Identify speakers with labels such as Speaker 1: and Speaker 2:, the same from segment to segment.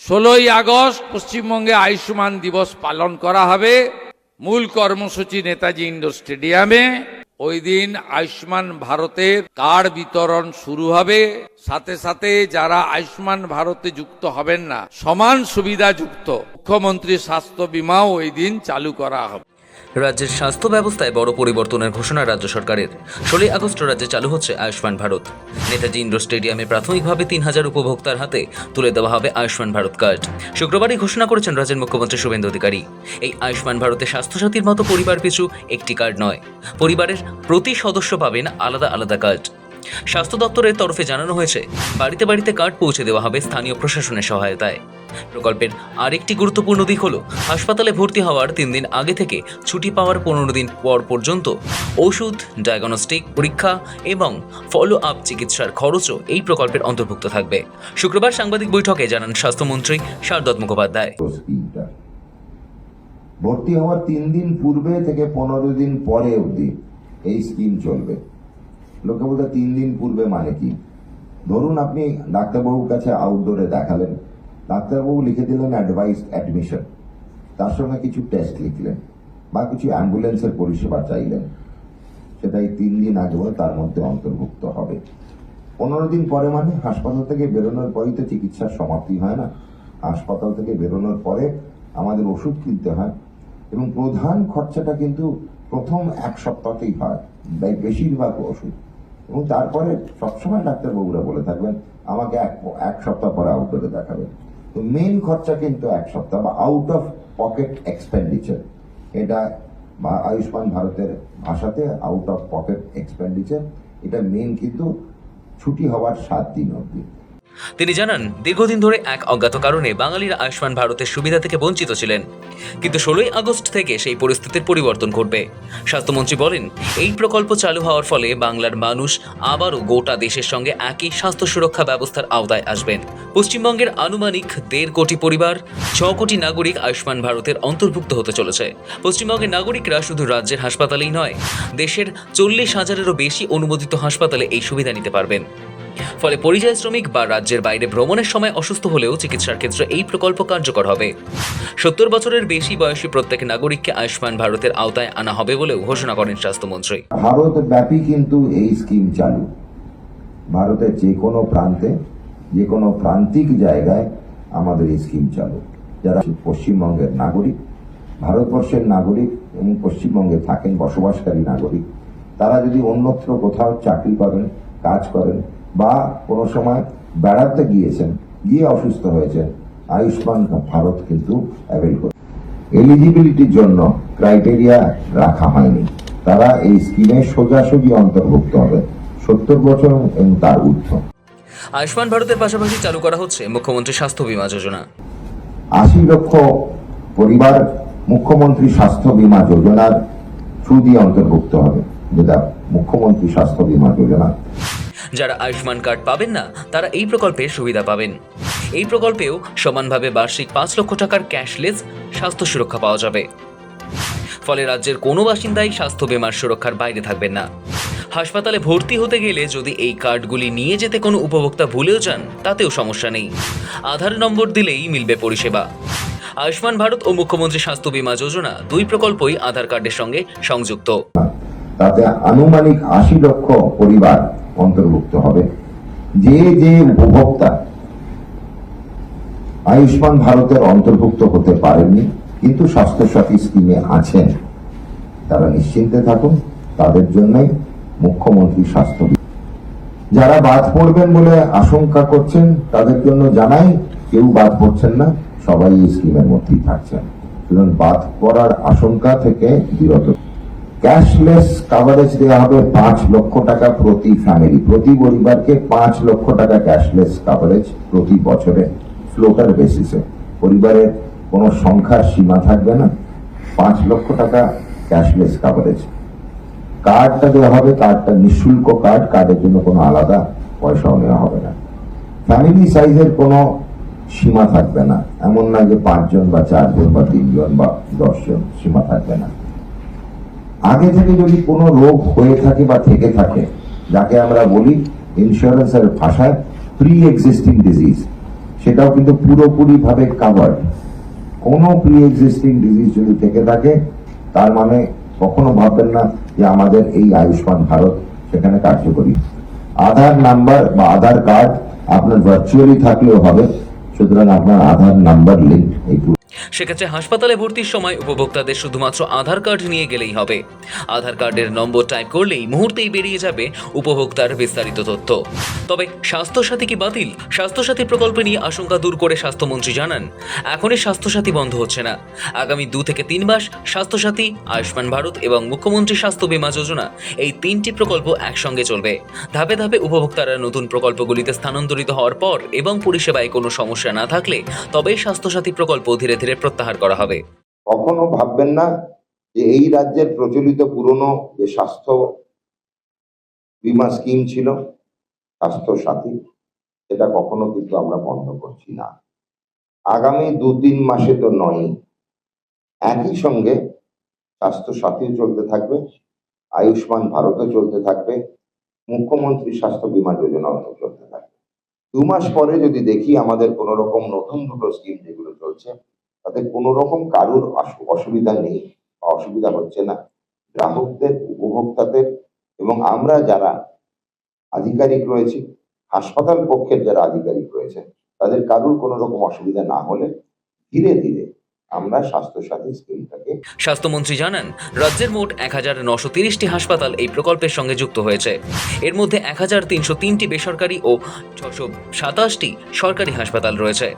Speaker 1: 16ই August পশ্চিমবঙ্গে আয়ুষ্মান দিবস পালন করা হবে। মূল কর্মসূচি নেতাজি ইন্ডোর স্টেডিয়ামে। ওই দিন আয়ুষ্মান ভারতের কার্ড বিতরণ শুরু হবে। সাথে সাথে যারা আয়ুষ্মান ভারতে যুক্ত হবেন না, সমান সুবিধা যুক্ত মুখ্যমন্ত্রী স্বাস্থ্য বীমাও ওই দিন চালু করা হবে।
Speaker 2: রাজ্যের স্বাস্থ্য ব্যবস্থায় বড় পরিবর্তনের ঘোষণা রাজ্য সরকারের। 16ই আগস্ট রাজ্যে চালু হচ্ছে আয়ুষ্মান ভারত। নেতাজি ইন্ডোর স্টেডিয়ামে প্রাথমিকভাবে 3000 উপভোক্তার হাতে তুলে দেওয়া হবে আয়ুষ্মান ভারত কার্ড। শুক্রবারই ঘোষণা করেছেন রাজ্যের মুখ্যমন্ত্রী শুভেন্দু অধিকারী। এই আয়ুষ্মান ভারতে স্বাস্থ্যসাথীর মতো পরিবার পিছু একটি কার্ড নয়, পরিবারের প্রতি সদস্য পাবেন আলাদা আলাদা কার্ড। স্বাস্থ্য দপ্তরের তরফে জানানো হয়েছে, বাড়িতে বাড়িতে কার্ড পৌঁছে দেওয়া হবে স্থানীয় প্রশাসনের সহায়তায়। প্রকল্পের আরেকটি গুরুত্বপূর্ণ দিক হল, হাসপাতালে ভর্তি হওয়ার 3 দিন আগে থেকে ছুটি পাওয়ার 15 দিন পর পর্যন্ত ওষুধ, ডায়াগনস্টিক পরীক্ষা এবং ফলো আপ চিকিৎসার খরচও এই প্রকল্পের অন্তর্ভুক্ত থাকবে। শুক্রবার সাংবাদিক বৈঠকে জানান স্বাস্থ্যমন্ত্রী শারদত্ত মুখোপাধ্যায়।
Speaker 3: ভর্তি হওয়ার 3 দিন পূর্বে থেকে 15 দিন পরে অবধি এই স্কিম চলবে। লোকে বলতে 3 দিন পূর্বে মানে কি? ধরুন আপনি ডাক্তারবাবুর কাছে আউটডোরে দেখালেন, ডাক্তারবাবু লিখে দিলেন অ্যাডভাইসড অ্যাডমিশন, তার সঙ্গে কিছু টেস্ট লিখলেন বা কিছু অ্যাম্বুলেন্সের পরিষেবা চাইলেন, সেটাই 3 দিন আগে তার মধ্যে অন্তর্ভুক্ত হবে। 15 দিন পরে মানে হাসপাতাল থেকে বেরোনোর পরেই তো চিকিৎসার সমাপ্তি হয় না। হাসপাতাল থেকে বেরোনোর পরে আমাদের ওষুধ কিনতে হয় এবং প্রধান খরচাটা কিন্তু প্রথম 1 সপ্তাহতেই হয়, বেশিরভাগ ওষুধ। এবং তারপরে সবসময় ডাক্তারবাবুরা বলে থাকবেন আমাকে এক সপ্তাহ পরে আউটডোরে দেখাবেন। তো মেইন খরচা কিন্তু 1 সপ্তাহ বা আউট অফ পকেট এক্সপেন্ডিচার, এটা আয়ুষ্মান ভারতের ভাষাতে আউট অফ পকেট এক্সপেন্ডিচার, এটা মেইন কিন্তু ছুটি হওয়ার 7 দিন অবধি।
Speaker 2: তিনি জানান, দীর্ঘদিন ধরে এক অজ্ঞাত কারণে বাঙালিরা আয়ুষ্মান ভারতের সুবিধা থেকে বঞ্চিত ছিলেন, কিন্তু 16ই আগস্ট থেকে সেই পরিস্থিতির পরিবর্তন ঘটবে। স্বাস্থ্যমন্ত্রী বলেন, এই প্রকল্প চালু হওয়ার ফলে বাংলার মানুষ আবারও গোটা দেশের সঙ্গে একই স্বাস্থ্য সুরক্ষা ব্যবস্থার আওতায় আসবেন। পশ্চিমবঙ্গের আনুমানিক 1.5 কোটি পরিবার, 6 কোটি নাগরিক আয়ুষ্মান ভারতের অন্তর্ভুক্ত হতে চলেছে। পশ্চিমবঙ্গের নাগরিকরা শুধু রাজ্যের হাসপাতালেই নয়, দেশের 40,000-এরও বেশি অনুমোদিত হাসপাতালে এই সুবিধা নিতে পারবেন। ফলে পরিযায়ী শ্রমিক বা রাজ্যের বাইরে ভ্রমণের সময় অসুস্থ হলেও চিকিৎসার ক্ষেত্রে এই প্রকল্প কার্যকর হবে। 70 বছরের বেশি বয়সী প্রত্যেক নাগরিককে আয়ুষ্মান ভারতের আওতায় আনা হবে বলেও ঘোষণা করেন স্বাস্থ্যমন্ত্রী।
Speaker 3: ভারতব্যাপী কিন্তু এই স্কিম চালু। ভারতের যে কোনো প্রান্তে, যে কোনো প্রান্তিক জায়গায় আমাদের এই স্কিম চালু। যারা পশ্চিমবঙ্গের নাগরিক, ভারতবর্ষের নাগরিক এবং পশ্চিমবঙ্গে থাকেন বসবাসকারী নাগরিক, তারা যদি অন্যত্র কোথাও চাকরি করেন, কাজ করেন বা কোনো সময় বেড়াতে গিয়েছেন, গিয়ে অসুস্থ হয়েছেন, আয়ুষ্মান ভারত কিন্তু অ্যাভেল করে। এলিজিবিলিটির জন্য ক্রাইটেরিয়া রাখা হয়নি, তারা এই স্কিমে সোজাসুজি অন্তর্ভুক্ত হবে 70 বছর এবং তার ঊর্ধ্ব।
Speaker 2: আয়ুষ্মান ভারতের পাশাপাশি চালু করা হচ্ছে মুখ্যমন্ত্রী স্বাস্থ্য বীমা যোজনা।
Speaker 3: 80 লক্ষ পরিবার মুখ্যমন্ত্রী স্বাস্থ্য বীমা যোজনার থ্রু দিয়ে অন্তর্ভুক্ত হবে, যেটা মুখ্যমন্ত্রী স্বাস্থ্য বীমা যোজনা।
Speaker 2: যারা আয়ুষ্মান কার্ড পাবেন না, তারা এই প্রকল্পের সুবিধা পাবেন। এই প্রকল্পেও সমানভাবে বার্ষিক 5 লক্ষ টাকার ক্যাশলেস স্বাস্থ্য সুরক্ষা পাওয়া যাবে। ফলে রাজ্যের কোনো বাসিন্দাই স্বাস্থ্য বীমার সুরক্ষার বাইরে থাকবেন না। হাসপাতালে ভর্তি হতে গেলে যদি এই কার্ডগুলি নিয়ে যেতে কোনো উপভোক্তা ভুলেও যান, তাতেও সমস্যা নেই, আধার নম্বর দিলেই মিলবে পরিষেবা। আয়ুষ্মান ভারত ও মুখ্যমন্ত্রী স্বাস্থ্য বীমা যোজনা 2 প্রকল্পই আধার কার্ডের সঙ্গে সংযুক্ত।
Speaker 3: তাতে আনুমানিক 80 লক্ষ পরিবার অন্তর্ভুক্ত হবে। যে যে উপভোক্তা আয়ুষ্মান ভারতের অন্তর্ভুক্ত হতে পারেননি কিন্তু স্বাস্থ্যসাথী স্কিমে আছেন, তারা নিশ্চিন্তে থাকুন, তাদের জন্যই মুখ্যমন্ত্রী স্বাস্থ্য বীমা। যারা বাদ পড়বেন বলে আশঙ্কা করছেন, তাদের জন্য জানাই, কেউ বাদ পড়ছেন না, সবাই এই স্কিমের মধ্যেই থাকছেন। সুতরাং বাদ পড়ার আশঙ্কা থেকে বিরত। ক্যাশলেস কাভারেজ দেওয়া হবে 5 লক্ষ টাকা প্রতি ফ্যামিলি, প্রতি পরিবারকে 5 লক্ষ টাকা ক্যাশলেস কাভারেজ প্রতি বছরে, ফ্লোটার বেসিসে। পরিবারের কোনো সংখ্যার সীমা থাকবে না, 5 লক্ষ টাকা ক্যাশলেস কাভারেজ। কার্ডটা দেওয়া হবে, কার্ডটা নিঃশুল্ক কার্ড, কার্ডের জন্য কোনো আলাদা পয়সাও নেওয়া হবে না। ফ্যামিলি সাইজের কোনো সীমা থাকবে না, এমন না যে 5 জন বা 4 জন বা 3 জন বা 10 জন, সীমা থাকবে না। আগে থেকে যদি কোনো রোগ হয়ে থাকে বা থেকে থাকে, যাকে আমরা বলি ইন্স্যুরেন্সের ভাষায় প্রি এক্সিস্টিং ডিজিজ, সেটাও কিন্তু পুরোপুরি ভাবে কাভার্ড। কোনো প্রি এক্সিস্টিং ডিজিজ যদি থেকে থাকে তার মানে কখনো ভাববেন না যে আমাদের এই আয়ুষ্মান ভারত সেখানে কার্যকরী। আধার নাম্বার বা আধার কার্ড আপনার ভার্চুয়ালি থাকলেও হবে, সুতরাং আপনার আধার নাম্বার লিঙ্ক এই
Speaker 2: সেক্ষেত্রে হাসপাতালে ভর্তির সময় উপভোক্তাদের শুধুমাত্র আধার কার্ড নিয়ে গেলেই হবে। আধার কার্ডের নম্বর টাইপ করলেই মুহূর্তেই বেরিয়ে যাবে উপভোক্তার বিস্তারিত তথ্য। তবে স্বাস্থ্যসাথী কি বাতিল? স্বাস্থ্যসাথী প্রকল্প নিয়ে আশঙ্কা দূর করে স্বাস্থ্যমন্ত্রী জানান, এখনই স্বাস্থ্যসাথী বন্ধ হচ্ছে না। আগামী 2 থেকে 3 মাস স্বাস্থ্যসাথী, আয়ুষ্মান ভারত এবং মুখ্যমন্ত্রী স্বাস্থ্য বীমা যোজনা এই 3টি প্রকল্প একসঙ্গে চলবে। ধাপে ধাপে উপভোক্তারা নতুন প্রকল্পগুলিতে স্থানান্তরিত হওয়ার পর এবং পরিষেবায় কোনো সমস্যা না থাকলে তবেই স্বাস্থ্যসাথী প্রকল্প ধীরে ধীরে প্রত্যাহার করা হবে।
Speaker 3: কখনো ভাববেন না যে এই রাজ্যের প্রচলিত পুরনো যে স্বাস্থ্য বীমা স্কিম ছিল স্বাস্থ্য সাথী, সেটা কখনো কিন্তু আমরা বন্ধ করছি না। আগামী 2-3 মাসে তো নয়, একই সঙ্গে স্বাস্থ্য সাথীও চলতে থাকবে, আয়ুষ্মান ভারতও চলতে থাকবে, মুখ্যমন্ত্রী স্বাস্থ্য বীমা যোজনাও চলতে থাকবে। 2 মাস পরে যদি দেখি আমাদের কোন রকম নতুন দুটো স্কিম যেগুলো চলছে তাতে কোনো রকম কারুর অসুবিধা নেই, অসুবিধা হচ্ছে না, গ্রাহকদের, উপভোক্তাদের এবং আমরা যারা আধিকারিক রয়েছি, হাসপাতাল পক্ষের যারা আধিকারিক রয়েছে, তাদের কারুর কোনো রকম অসুবিধা না হলে ধীরে ধীরে আমরা স্বাস্থ্যসাথী স্কিমটাকে।
Speaker 2: স্বাস্থ্যমন্ত্রী জানান, রাজ্যের মোট 1930টি হাসপাতাল এই প্রকল্পের সঙ্গে যুক্ত হয়েছে। এর মধ্যে 1303টি বেসরকারি ও 627টি সরকারি হাসপাতাল রয়েছে।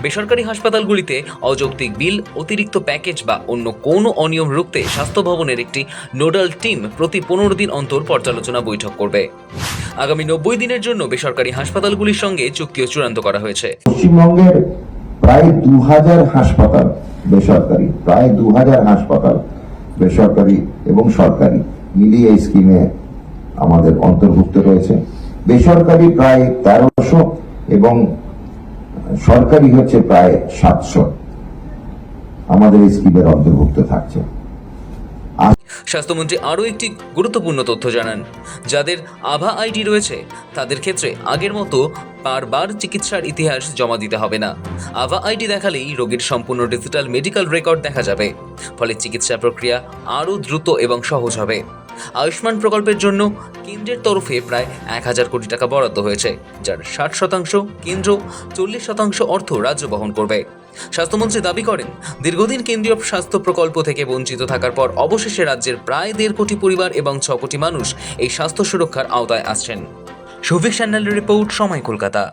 Speaker 2: বেসরকারি হাসপাতালগুলিতে অযৌক্তিক বিল, অতিরিক্ত প্যাকেজ বা অন্য কোনো অনিয়ম রুখতে স্বাস্থ্য ভবনের একটি নোডাল টিম প্রতি 15 দিন অন্তর পর্যালোচনা বৈঠক করবে। আগামী 90 দিনের জন্য বেসরকারি হাসপাতালগুলির সঙ্গে চুক্তিও চূড়ান্ত করা হয়েছে।
Speaker 3: পশ্চিমবঙ্গের প্রায় 2000 হাসপাতাল বেসরকারি, প্রায় 2000 হাসপাতাল বেসরকারি এবং সরকারি মিলিয়ে এই স্কিমে আমাদের অন্তর্ভুক্ত রয়েছে। বেসরকারি প্রায় 1300 এবং সরকারি হচ্ছে প্রায় 700 আমাদের এই স্কিমের অন্তর্ভুক্ত থাকছে।
Speaker 2: স্বাস্থ্যমন্ত্রী আরও একটি গুরুত্বপূর্ণ তথ্য জানান, যাদের আভা আইডি রয়েছে তাদের ক্ষেত্রে আগের মতো বারবার চিকিৎসার ইতিহাস জমা দিতে হবে না। আভা আইডি দেখালেই রোগীর সম্পূর্ণ ডিজিটাল মেডিকেল রেকর্ড দেখা যাবে, ফলে চিকিৎসা প্রক্রিয়া আরও দ্রুত এবং সহজ হবে। আয়ুষ্মান প্রকল্পের জন্য কেন্দ্রের তরফে প্রায় 1000 কোটি টাকা বরাদ্দ হয়েছে, যার 60% কেন্দ্র, 40% অর্থ রাজ্য বহন করবে। স্বাস্থ্যমন্ত্রী দাবি করেন, দীর্ঘদিন কেন্দ্রীয় স্বাস্থ্য প্রকল্প থেকে বঞ্চিত থাকার পর অবশেষে রাজ্যের প্রায় 1.5 কোটি পরিবার এবং 6 কোটি মানুষ এই স্বাস্থ্য সুরক্ষার আওতায় আসছেন। শফিক সান্যালের রিপোর্ট, সময়, কলকাতা।